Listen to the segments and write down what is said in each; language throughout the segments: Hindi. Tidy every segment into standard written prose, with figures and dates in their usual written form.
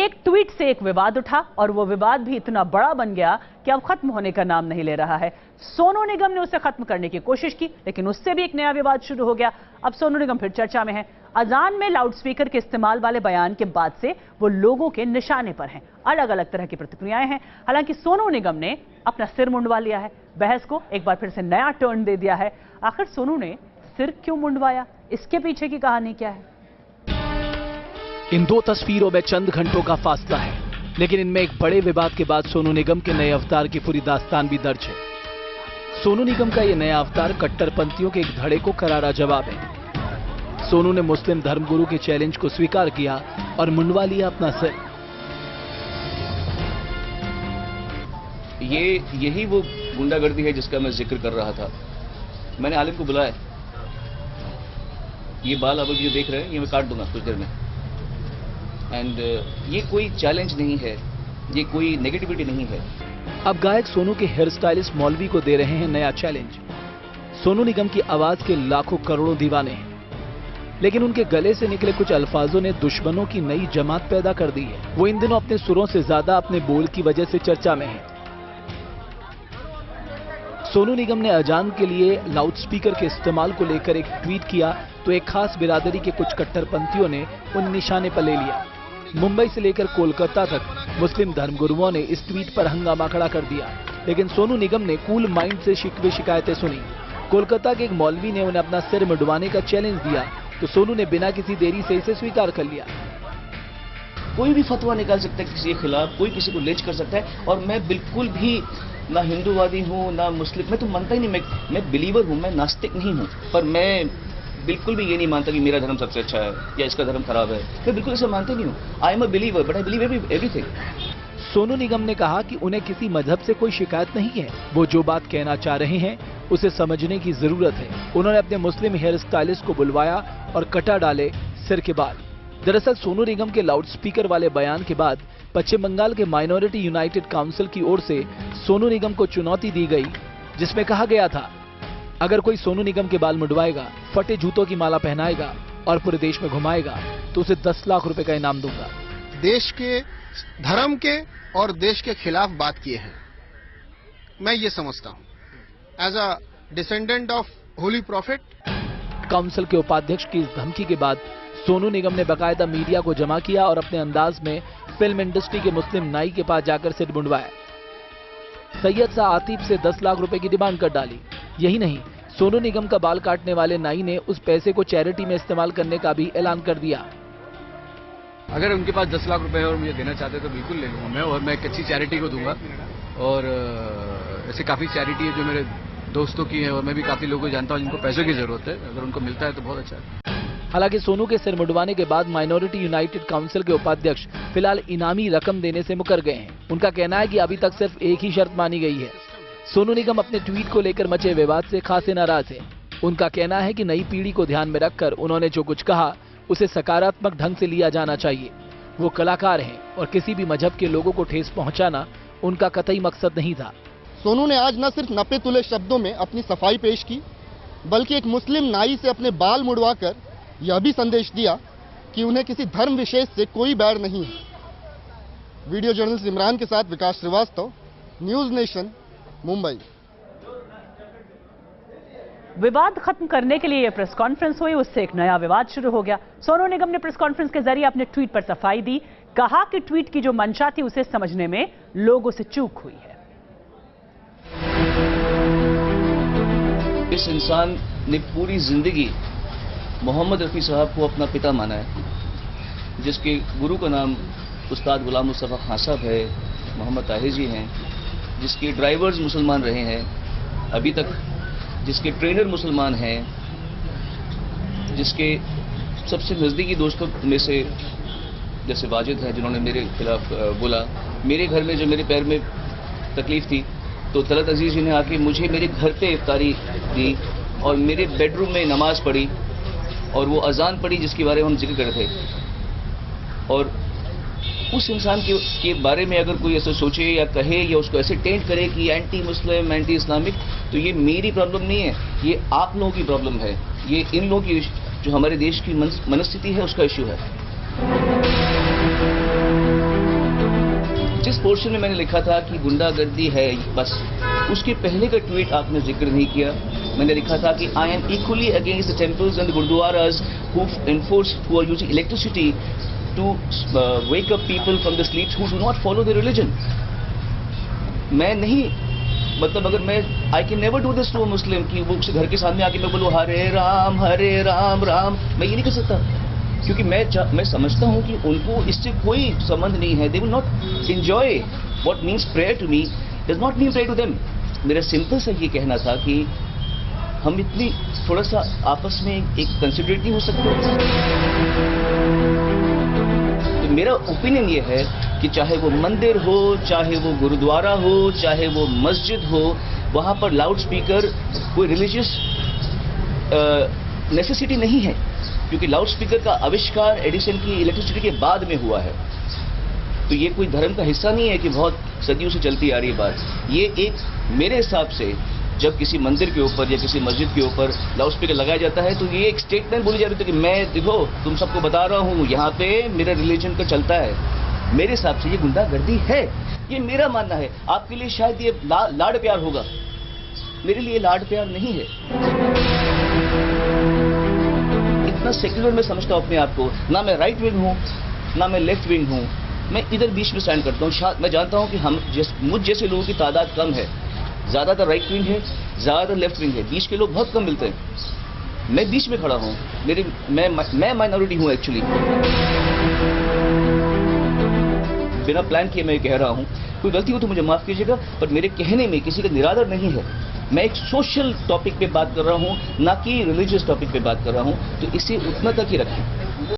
एक ट्वीट से एक विवाद उठा और वो विवाद भी इतना बड़ा बन गया कि अब खत्म होने का नाम नहीं ले रहा है। सोनू निगम ने उसे खत्म करने की कोशिश की, लेकिन उससे भी एक नया विवाद शुरू हो गया। अब सोनू निगम फिर चर्चा में है। अजान में लाउडस्पीकर के इस्तेमाल वाले बयान के बाद से वो लोगों के निशाने पर हैं। अलग अलग तरह की प्रतिक्रियाएं हैं। हालांकि सोनू निगम ने अपना सिर मुंडवा लिया है। बहस को एक बार फिर से नया टर्न दे दिया है। आखिर सोनू ने सिर क्यों मुंडवाया, इसके पीछे की कहानी क्या है? इन दो तस्वीरों में चंद घंटों का फासला है, लेकिन इनमें एक बड़े विवाद के बाद सोनू निगम के नए अवतार की पूरी दास्तान भी दर्ज है। सोनू निगम का यह नया अवतार कट्टरपंथियों के एक धड़े को करारा जवाब है। सोनू ने मुस्लिम धर्मगुरु के चैलेंज को स्वीकार किया और मुंडवा लिया अपना सिर। यही वो गुंडागर्दी है जिसका मैं जिक्र कर रहा था। मैंने आलिम को बुलाया, ये बाल अब जो देख रहे हैं ये मैं काट दूंगा कुछ देर में। एंड ये कोई चैलेंज नहीं है, ये कोई नेगेटिविटी नहीं है। अब गायक सोनू के हेयर स्टाइलिस्ट मौलवी को दे रहे हैं नया चैलेंज। सोनू निगम की आवाज के लाखों करोड़ों दीवाने हैं, लेकिन उनके गले से निकले कुछ अल्फाजों ने दुश्मनों की नई जमात पैदा कर दी है। वो इन दिनों अपने सुरों से ज्यादा अपने बोल की वजह से चर्चा में है। सोनू निगम ने अजान के लिए लाउडस्पीकर के इस्तेमाल को लेकर एक ट्वीट किया तो एक खास बिरादरी के कुछ कट्टरपंथियों ने उन निशाने पर ले लिया। मुंबई से लेकर कोलकाता तक मुस्लिम धर्मगुरुओं ने इस ट्वीट पर हंगामा खड़ा कर दिया, लेकिन सोनू निगम ने कूल माइंड से शिकवे शिकायतें सुनी। कोलकाता के एक मौलवी ने उन्हें अपना सिर मुंडवाने का चैलेंज दिया तो सोनू ने बिना किसी देरी से इसे स्वीकार कर लिया। कोई भी फतवा निकाल सकता है किसी के खिलाफ, कोई किसी को लिंच कर सकता है। और मैं बिल्कुल भी ना हिंदूवादी हूँ ना मुस्लिम, मैं तो मानता ही नहीं, मैं बिलीवर हूँ, मैं नास्तिक नहीं हूँ। पर मैं बिल्कुल भी ये नहीं मानता कि मेरा धर्म सबसे अच्छा है या इसका धर्म खराब है। मैं बिल्कुल ऐसा मानता नहीं हूँ। I am a believer but I believe everything. Sonu Nigam ने कहा कि उन्हें किसी मजहब से कोई शिकायत नहीं है। वो जो बात कहना चाह रहे हैं उसे समझने की जरूरत है। उन्होंने अपने मुस्लिम हेयर स्टाइलिस्ट को बुलवाया और कटा डाले सिर के बाल। दरअसल सोनू निगम के लाउडस्पीकर वाले बयान के बाद पश्चिम बंगाल के माइनॉरिटी यूनाइटेड काउंसिल की ओर से सोनू निगम को चुनौती दी गई, जिसमें कहा गया था अगर कोई सोनू निगम के बाल मुंडवाएगा, फटे जूतों की माला पहनाएगा और पूरे देश में घुमाएगा तो उसे 10 लाख रुपए का इनाम दूंगा। देश के धर्म के और देश के खिलाफ बात किए हैं, मैं ये समझता हूं as a descendant of holy prophet. Council के उपाध्यक्ष की इस धमकी के बाद सोनू निगम ने बाकायदा मीडिया को जमा किया और अपने अंदाज में फिल्म इंडस्ट्री के मुस्लिम नाई के पास जाकर सिर मुंडवाया। सैयद शाह आतिफ से 10 लाख रुपए की डिमांड कर डाली। यही नहीं, सोनू निगम का बाल काटने वाले नाई ने उस पैसे को चैरिटी में इस्तेमाल करने का भी ऐलान कर दिया। अगर उनके पास 10 लाख रुपए है और मुझे देना चाहते तो बिल्कुल ले लूंगा मैं, और मैं एक अच्छी चैरिटी को दूंगा। और ऐसे काफी चैरिटी है जो मेरे दोस्तों की है और मैं भी काफी लोगों को जानता हूं जिनको पैसों की जरूरत है। अगर उनको मिलता है तो बहुत अच्छा है। हालांकि सोनू के सिर मुंडवाने के बाद माइनॉरिटी यूनाइटेड काउंसिल के उपाध्यक्ष फिलहाल इनामी रकम देने से मुकर गए हैं। उनका कहना है कि अभी तक सिर्फ एक ही शर्त मानी गई है। सोनू निगम अपने ट्वीट को लेकर मचे विवाद से खासे नाराज हैं। उनका कहना है कि नई पीढ़ी को ध्यान में रखकर उन्होंने जो कुछ कहा उसे सकारात्मक ढंग से लिया जाना चाहिए। वो कलाकार हैं और किसी भी मजहब के लोगों को ठेस पहुंचाना उनका कतई मकसद नहीं था। सोनू ने आज न सिर्फ नपे तुले शब्दों में अपनी सफाई पेश की, बल्कि एक मुस्लिम नाई से अपने बाल मुड़वाकर यह भी संदेश दिया कि उन्हें किसी धर्म विशेष से कोई बैर नहीं है। वीडियो जर्नलिस्ट इमरान के साथ विकास श्रीवास्तव, न्यूज नेशन, मुंबई। विवाद खत्म करने के लिए यह प्रेस कॉन्फ्रेंस हुई, उससे एक नया विवाद शुरू हो गया। सोनू निगम ने प्रेस कॉन्फ्रेंस के जरिए अपने ट्वीट पर सफाई दी। कहा कि ट्वीट की जो मंशा थी उसे समझने में लोगों से चूक हुई है। इस इंसान ने पूरी जिंदगी मोहम्मद रफी साहब को अपना पिता माना है, जिसके गुरु का नाम उस्ताद गुलाम मुस्तफा खान साहब है, मोहम्मद ताहिर जी हैं, जिसके ड्राइवर्स मुसलमान रहे हैं अभी तक, जिसके ट्रेनर मुसलमान हैं, जिसके सबसे नज़दीकी दोस्तों में से जैसे वाजिद हैं जिन्होंने मेरे खिलाफ बोला। मेरे घर में जो मेरे पैर में तकलीफ थी तो तलत अजीज जी ने आके मुझे मेरे घर पे इफ्तारी दी और मेरे बेडरूम में नमाज पढ़ी और वो अजान पढ़ी जिसके बारे में हम जिक्र कर रहे थे। और उस इंसान के बारे में अगर कोई ऐसा सोचे या कहे या उसको ऐसे टेंट करे कि एंटी मुस्लिम, एंटी इस्लामिक, तो ये मेरी प्रॉब्लम नहीं है, ये आप लोगों की प्रॉब्लम है। ये इन लोगों की जो हमारे देश की मनस्थिति है उसका इश्यू है। जिस पोर्शन में मैंने लिखा था कि गुंडागर्दी है बस, उसके पहले का ट्वीट आपने जिक्र नहीं किया। मैंने लिखा था कि I am equally against the temples and gurdwaras who are using electricity to wake up people from the sleep who do not follow the religion. मैं नहीं, मतलब अगर मैं, I can never do this to a Muslim कि वो घर के सामने आके मैं बोलूँ हरे राम राम, मैं ये नहीं कर सकता, क्योंकि मैं समझता हूँ कि उनको इससे कोई संबंध नहीं है। They will not enjoy what means prayer to me does not mean prayer to them. मेरा सिंपल सा ये कहना था कि हम इतनी थोड़ा सा आपस में एक कंसिडरेट नहीं हो सकते। तो मेरा ओपिनियन ये है कि चाहे वो मंदिर हो, चाहे वो गुरुद्वारा हो, चाहे वो मस्जिद हो, वहां पर लाउड स्पीकर कोई रिलीजियस नेसेसिटी नहीं है, क्योंकि लाउड स्पीकर का आविष्कार एडिसन की इलेक्ट्रिसिटी के बाद में हुआ है। तो ये कोई धर्म का हिस्सा नहीं है कि बहुत सदियों से चलती आ रही बात। ये एक, मेरे हिसाब से जब किसी मंदिर के ऊपर या किसी मस्जिद के ऊपर लाउड स्पीकर लगाया जाता है तो ये एक स्टेटमेंट बोली जा रही थी कि मैं, देखो तुम सबको बता रहा हूँ यहाँ पे मेरा रिलीजन का चलता है। मेरे हिसाब से ये गुंडागर्दी है, ये मेरा मानना है। आपके लिए शायद ये लाड प्यार होगा, मेरे लिए लाड प्यार नहीं है। इतना सेक्युलर मैं समझता हूँ अपने आप को, ना मैं राइट विंग हूँ ना मैं लेफ्ट विंग हूँ, मैं इधर बीच में स्टैंड करता हूँ। मैं जानता हूँ कि मुझ जैसे लोगों की तादाद कम है, ज्यादातर राइट विंग है, ज्यादातर लेफ्ट विंग है, बीच के लोग बहुत कम मिलते हैं। मैं बीच में खड़ा हूँ, मैं माइनॉरिटी हूँ एक्चुअली। बिना प्लान किए मैं कह रहा हूँ, कोई गलती हो तो मुझे माफ कीजिएगा, पर मेरे कहने में किसी का निरादर नहीं है। मैं एक सोशल टॉपिक पे बात कर रहा हूँ, ना कि रिलीजियस टॉपिक पे बात कर रहा हूँ, तो इसे उतना तक ही रखें।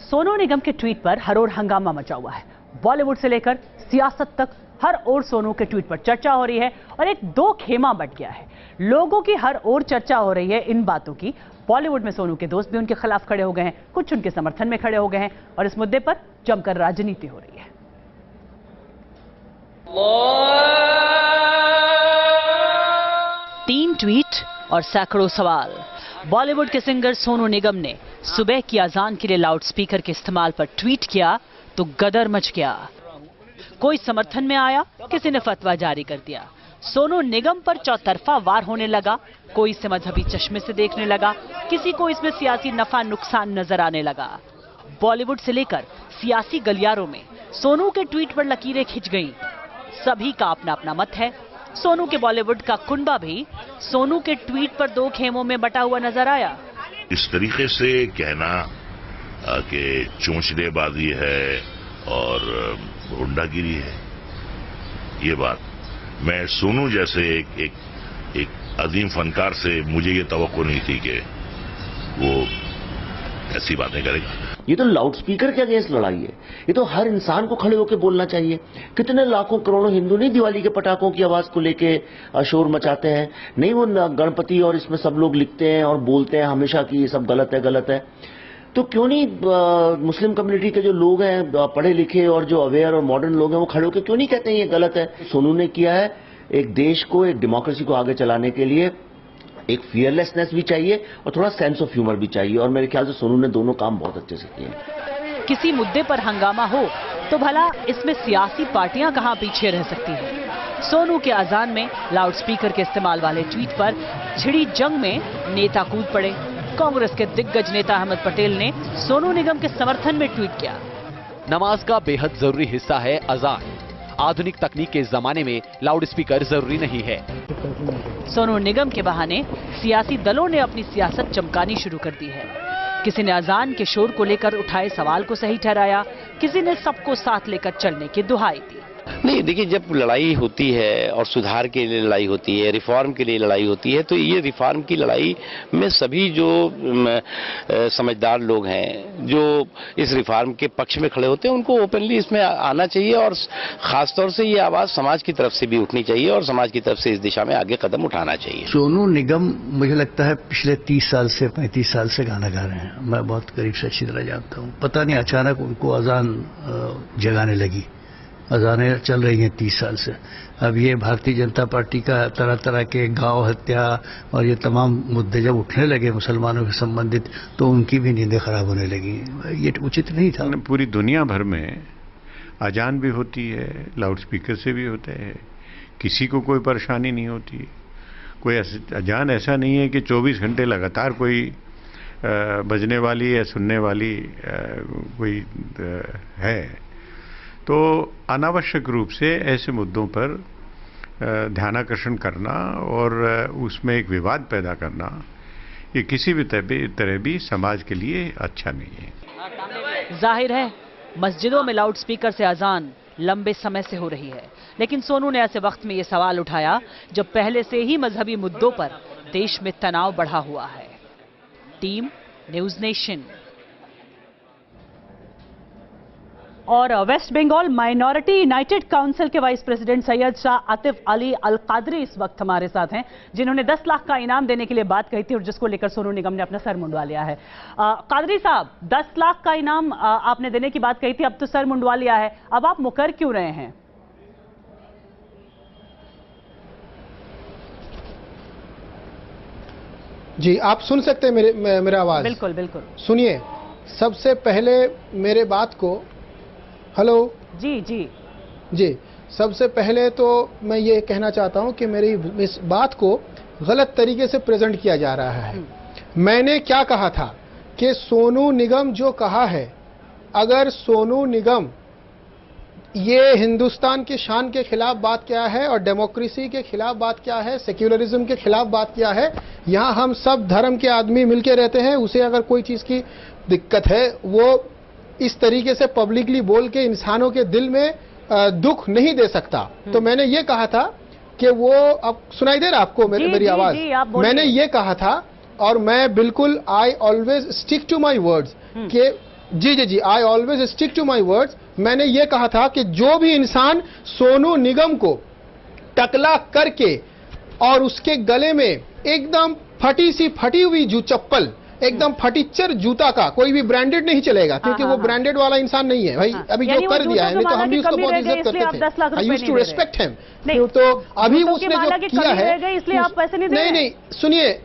सोनू निगम के ट्वीट पर हर ओर हंगामा मचा हुआ है। बॉलीवुड से लेकर सियासत तक हर ओर सोनू के ट्वीट पर चर्चा हो रही है और एक दो खेमा बट गया है। लोगों की हर ओर चर्चा हो रही है इन बातों की। बॉलीवुड में सोनू के दोस्त भी उनके खिलाफ खड़े हो गए हैं, कुछ उनके समर्थन में खड़े हो गए हैं और इस मुद्दे पर जमकर राजनीति हो रही है। 3 ट्वीट और सैकड़ों सवाल। बॉलीवुड के सिंगर सोनू निगम ने सुबह की अजान के लिए लाउडस्पीकर के इस्तेमाल पर ट्वीट किया तो गदर मच गया। कोई समर्थन में आया, किसी ने फतवा जारी कर दिया। सोनू निगम पर चौतरफा वार होने लगा, कोई इसे मजहबी चश्मे से देखने लगा, किसी को इसमें सियासी नफा नुकसान नजर आने लगा। बॉलीवुड से लेकर सियासी गलियारों में सोनू के ट्वीट पर लकीरें खिंच गईं। सभी का अपना अपना मत है। सोनू के बॉलीवुड का कुनबा भी सोनू के ट्वीट पर 2 खेमों में बटा हुआ नजर आया। इस तरीके से कहना कि चोंचलेबाजी है और गुंडागिरी है, ये बात मैं सोनू जैसे एक अजीम फनकार से मुझे ये तवक्को नहीं थी कि वो ऐसी बातें करेगा। ये तो लाउडस्पीकर के अगेंस्ट लड़ाई है, ये तो हर इंसान को खड़े होकर बोलना चाहिए। कितने लाखों करोड़ों हिंदू नहीं दिवाली के पटाखों की आवाज को लेके शोर मचाते हैं, नहीं वो गणपति और इसमें सब लोग लिखते हैं और बोलते हैं हमेशा कि ये सब गलत है गलत है। तो क्यों नहीं मुस्लिम कम्युनिटी के जो लोग हैं, पढ़े लिखे और जो अवेयर और मॉडर्न लोग हैं, वो खड़े होकर क्यों नहीं कहते हैं ये गलत है। सोनू ने किया है, एक देश को, एक डेमोक्रेसी को आगे चलाने के लिए एक फियरलेसनेस भी चाहिए और थोड़ा सेंस ऑफ ह्यूमर भी चाहिए, और मेरे ख्याल से सोनू ने दोनों काम बहुत अच्छे से किए हैं। किसी मुद्दे पर हंगामा हो तो भला इसमें सियासी पार्टियां कहां पीछे रह सकती हैं। सोनू के अजान में लाउडस्पीकर के इस्तेमाल वाले ट्वीट पर छिड़ी जंग में नेता कूद पड़े। कांग्रेस के दिग्गज नेता अहमद पटेल ने सोनू निगम के समर्थन में ट्वीट किया। नमाज का बेहद जरूरी हिस्सा है अजान। आधुनिक तकनीक के इस जमाने में लाउडस्पीकर जरूरी नहीं है। सोनू निगम के बहाने सियासी दलों ने अपनी सियासत चमकानी शुरू कर दी है। किसी ने अजान के शोर को लेकर उठाए सवाल को सही ठहराया, किसी ने सबको साथ लेकर चलने की दुहाई दी। नहीं, देखिए, जब लड़ाई होती है और सुधार के लिए लड़ाई होती है, रिफॉर्म के लिए लड़ाई होती है, तो ये रिफॉर्म की लड़ाई में सभी जो समझदार लोग हैं, जो इस रिफॉर्म के पक्ष में खड़े होते हैं, उनको ओपनली इसमें आना चाहिए और खासतौर से ये आवाज़ समाज की तरफ से भी उठनी चाहिए और समाज की तरफ से इस दिशा में आगे कदम उठाना चाहिए। सोनू निगम मुझे लगता है पिछले 30 साल से 35 साल से गाना गा रहे हैं। मैं बहुत करीब से अच्छी तरह जानता हूँ। पता नहीं अचानक उनको अजान जगाने लगी, अजानें चल रही हैं 30 साल से। अब ये भारतीय जनता पार्टी का तरह तरह के गांव हत्या और ये तमाम मुद्दे जब उठने लगे मुसलमानों से संबंधित, तो उनकी भी नींदें खराब होने लगी। ये उचित नहीं था। पूरी दुनिया भर में अजान भी होती है, लाउड स्पीकर से भी होते हैं, किसी को कोई परेशानी नहीं होती। कोई अजान ऐसा नहीं है कि 24 घंटे लगातार कोई बजने वाली या सुनने वाली कोई है। तो अनावश्यक रूप से ऐसे मुद्दों पर ध्यानाकर्षण करना और उसमें एक विवाद पैदा करना, ये किसी भी तरह भी समाज के लिए अच्छा नहीं है। जाहिर है मस्जिदों में लाउड स्पीकर से अजान लंबे समय से हो रही है, लेकिन सोनू ने ऐसे वक्त में ये सवाल उठाया जब पहले से ही मजहबी मुद्दों पर देश में तनाव बढ़ा हुआ है। Team News Nation. और West Bengal minority united council के वाइस प्रेसिडेंट सैयद शाह आतिफ अली अल कादरी इस वक्त हमारे साथ हैं, जिन्होंने 10 लाख का इनाम देने के लिए बात कही थी और जिसको लेकर सोनू निगम ने अपना सर मुंडवा लिया है। कादरी साहब, 10 लाख का इनाम आपने देने की बात कही थी, अब तो सर मुंडवा लिया है, अब आप मुकर क्यों रहे हैं? जी, आप सुन सकते हैं मेरा आवाज? बिल्कुल बिल्कुल सुनिए। सबसे पहले मेरे बात को, हेलो जी जी जी, सबसे पहले तो मैं ये कहना चाहता हूं कि मेरी इस बात को गलत तरीके से प्रेजेंट किया जा रहा है। मैंने क्या कहा था कि सोनू निगम जो कहा है, अगर सोनू निगम ये हिंदुस्तान की शान के खिलाफ बात क्या है और डेमोक्रेसी के खिलाफ बात क्या है, सेक्युलरिज्म के खिलाफ बात क्या है, यहाँ हम सब धर्म के आदमी मिलके रहते हैं, उसे अगर कोई चीज़ की दिक्कत है वो इस तरीके से पब्लिकली बोल के इंसानों के दिल में दुख नहीं दे सकता। तो मैंने ये कहा था कि वो, अब सुनाई दे रहा आपको मेरी आवाज? मैंने ये कहा था और मैं बिल्कुल I always stick to my words कि जी, I always stick to my words. मैंने ये कहा था कि जो भी इंसान सोनू निगम को टकला करके और उसके गले में एकदम फटी हुई चप्पल, एकदम फटीचर जूता का, कोई भी ब्रांडेड नहीं चलेगा क्योंकि वो ब्रांडेड वाला इंसान नहीं है भाई। अभी जो कर दिया है, नहीं तो हम भी उसको बहुत इज्जत करते थे, I used to respect him. तो अभी उसने जो किया है, इसलिए आप पैसे नहीं दे रहे? नहीं, सुनिए,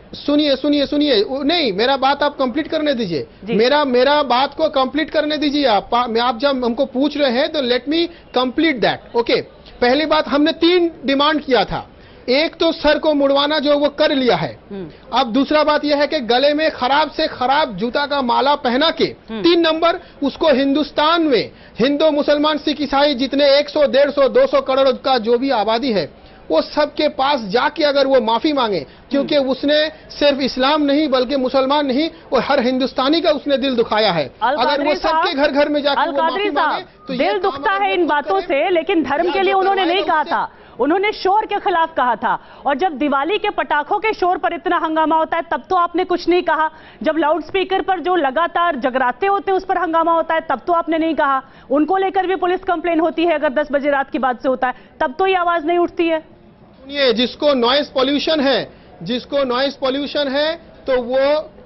नहीं, मेरा बात आप कंप्लीट करने दीजिए। मेरा बात को कंप्लीट करने दीजिए। आप जब हमको पूछ रहे हैं तो let me complete that. Okay, पहली बात, हमने 3 डिमांड किया था। एक तो सर को मुड़वाना, जो वो कर लिया है। अब दूसरा बात यह है कि गले में खराब से खराब जूता का माला पहना के, 3 नंबर, उसको हिंदुस्तान में हिंदू मुसलमान सिख ईसाई जितने 100, 150, 200 करोड़ का जो भी आबादी है, वो सबके पास जाके अगर वो माफी मांगे, क्योंकि उसने सिर्फ इस्लाम नहीं बल्कि मुसलमान नहीं, वो हर हिंदुस्तानी का उसने दिल दुखाया है। अगर वो सबके घर घर में जाकर वो माफी मांगे तो दिल दुखता है इन बातों से, लेकिन धर्म के लिए उन्होंने नहीं कहा था, उन्होंने शोर के खिलाफ कहा था। और जब दिवाली के पटाखों के शोर पर इतना हंगामा होता है तब तो आपने कुछ नहीं कहा। जब लाउड स्पीकर पर जो लगातार जगराते होते हैं उस पर हंगामा होता है तब तो आपने नहीं कहा। उनको लेकर भी पुलिस कंप्लेन होती है, अगर 10 बजे रात की बात से होता है तब तो ये आवाज नहीं उठती है। सुनिए, जिसको नॉइस पॉल्यूशन है तो वो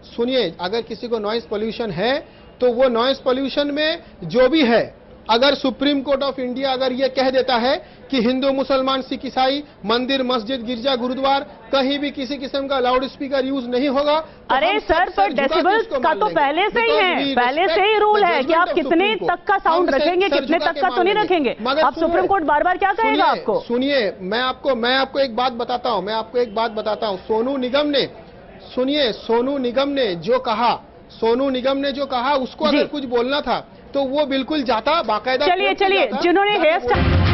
सुनिए, अगर किसी को नॉइस पॉल्यूशन है तो वो नॉइस पॉल्यूशन में जो भी है, अगर सुप्रीम कोर्ट ऑफ इंडिया अगर ये कह देता है कि हिंदू मुसलमान सिख ईसाई मंदिर मस्जिद गिरजा गुरुद्वार कहीं भी किसी किस्म का लाउड स्पीकर यूज नहीं होगा, तो अरे सर, पर डेसिबल का तो पहले से ही है, पहले से ही रूल है कि आप कितने तक का साउंड रखेंगे, कितने तक का तो नहीं रखेंगे। अब सुप्रीम कोर्ट बार बार क्या कहेगा आपको? सुनिए, मैं आपको एक बात बताता हूँ। सोनू निगम ने जो कहा उसको अगर कुछ बोलना था तो वो बिल्कुल जाता, बाकायदा। चलिए, जिन्होंने हेयर स्टाइल